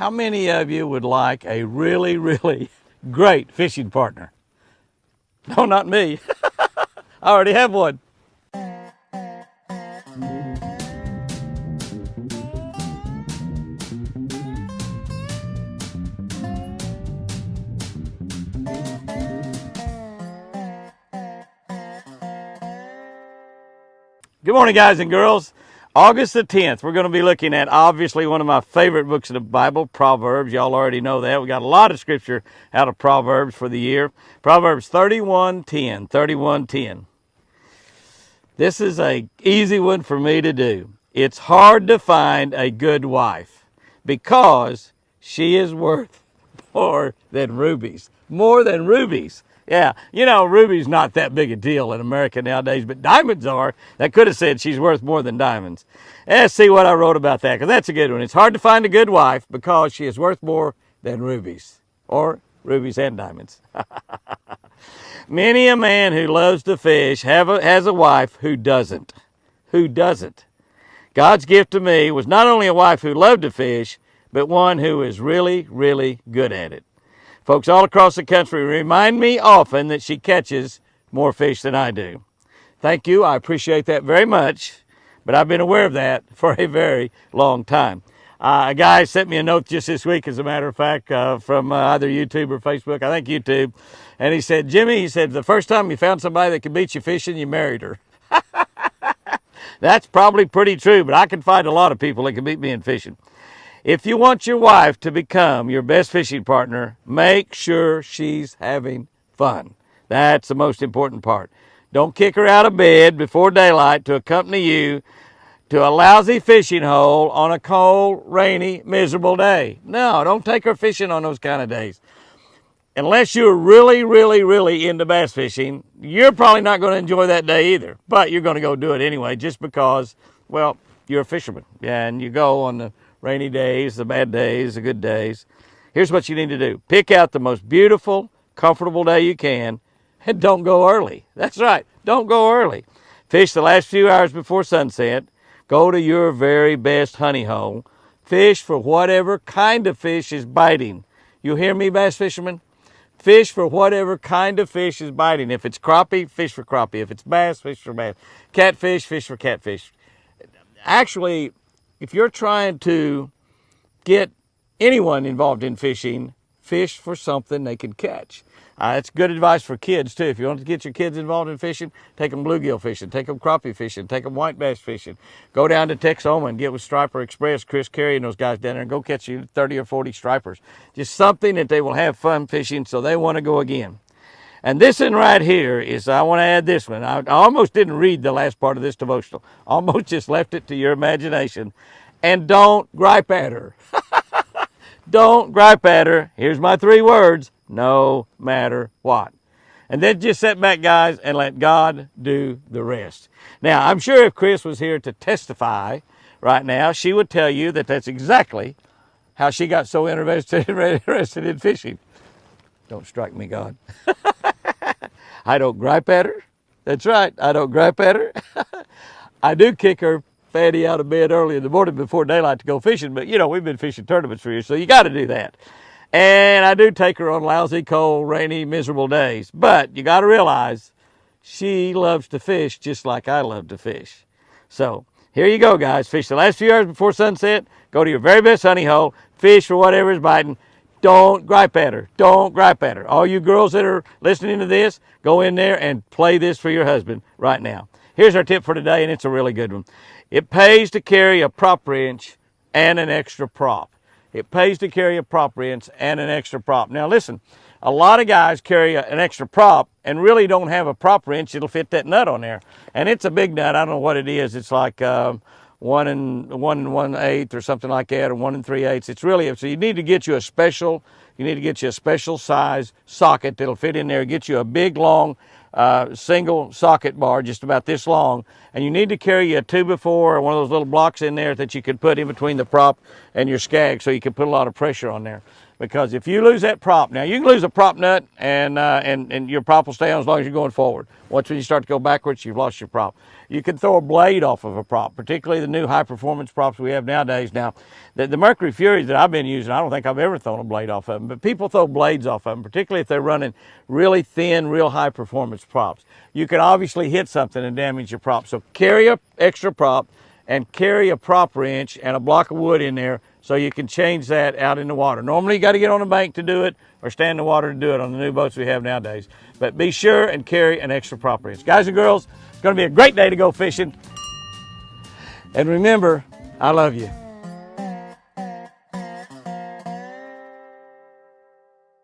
How many of you would like a really, really great fishing partner? No, not me. I already have one. Good morning, guys and girls. August the 10th, we're going to be looking at obviously one of my favorite books of the Bible, Proverbs. Y'all already know that. We got a lot of scripture out of Proverbs for the year. Proverbs 31:10, 31:10. This is a easy one for me to do. It's hard to find a good wife because she is worth more than rubies. More than rubies. Yeah, you know, rubies not that big a deal in America nowadays, but diamonds are. That could have said she's worth more than diamonds. Let's see what I wrote about that, because that's a good one. It's hard to find a good wife because she is worth more than rubies, or rubies and diamonds. Many a man who loves to fish has a wife who doesn't. Who doesn't. God's gift to me was not only a wife who loved to fish, but one who is really, really good at it. Folks all across the country remind me often that she catches more fish than I do. Thank you. I appreciate that very much, but I've been aware of that for a very long time. A guy sent me a note just this week, as a matter of fact, from either YouTube or Facebook, I think YouTube, and he said, Jimmy, he said, the first time you found somebody that could beat you fishing, you married her. That's probably pretty true, but I can find a lot of people that can beat me in fishing. If you want your wife to become your best fishing partner, make sure she's having fun. That's the most important part. Don't kick her out of bed before daylight to accompany you to a lousy fishing hole on a cold, rainy, miserable day. No, don't take her fishing on those kind of days. Unless you're really, really, really into bass fishing, you're probably not going to enjoy that day either. But you're going to go do it anyway just because, well, you're a fisherman. Yeah, and you go on the rainy days, the bad days, the good days. Here's what you need to do. Pick out the most beautiful, comfortable day you can, and don't go early. That's right. Don't go early. Fish the last few hours before sunset. Go to your very best honey hole. Fish for whatever kind of fish is biting. You hear me, bass fishermen? Fish for whatever kind of fish is biting. If it's crappie, fish for crappie. If it's bass, fish for bass. Catfish, fish for catfish. Actually, if you're trying to get anyone involved in fishing, fish for something they can catch. It's good advice for kids, too. If you want to get your kids involved in fishing, take them bluegill fishing, take them crappie fishing, take them white bass fishing. Go down to Texoma and get with Striper Express, Chris Carey and those guys down there, and go catch you 30 or 40 stripers. Just something that they will have fun fishing so they want to go again. And this one right here is, I want to add this one. I almost didn't read the last part of this devotional. Almost just left it to your imagination. And don't gripe at her. Don't gripe at her. Here's my 3 words. No matter what. And then just sit back, guys, and let God do the rest. Now, I'm sure if Chris was here to testify right now, she would tell you that that's exactly how she got so interested in fishing. Don't strike me, God. I don't gripe at her. That's right. I don't gripe at her. I do kick her fatty out of bed early in the morning before daylight to go fishing, but, you know, we've been fishing tournaments for years, so you got to do that. And I do take her on lousy, cold, rainy, miserable days. But you got to realize she loves to fish just like I love to fish. So here you go, guys. Fish the last few hours before sunset. Go to your very best honey hole. Fish for whatever is biting. Don't gripe at her. Don't gripe at her. All you girls that are listening to this, go in there and play this for your husband right now. Here's our tip for today, and it's a really good one. It pays to carry a prop wrench and an extra prop. It pays to carry a prop wrench and an extra prop. Now listen, a lot of guys carry an extra prop and really don't have a prop wrench that'll fit that nut on there. And it's a big nut. I don't know what it is. It's like 1 1/8 or something like that, or 1 3/8. It's really, so you need to get you a special size socket that'll fit in there. Get you a big long single socket bar, just about this long, and you need to carry a 2x4 or one of those little blocks in there that you can put in between the prop and your skag, so you can put a lot of pressure on there. Because if you lose that prop, now you can lose a prop nut and your prop will stay on as long as you're going forward. Once when you start to go backwards, you've lost your prop. You can throw a blade off of a prop, particularly the new high performance props we have nowadays. Now, the Mercury Furies that I've been using, I don't think I've ever thrown a blade off of them, but people throw blades off of them, particularly if they're running really thin, real high performance props. You can obviously hit something and damage your prop. So carry an extra prop and carry a prop wrench and a block of wood in there so you can change that out in the water. Normally you got to get on the bank to do it or stand in the water to do it on the new boats we have nowadays. But be sure and carry an extra prop wrench. Guys and girls, it's going to be a great day to go fishing. And remember, I love you.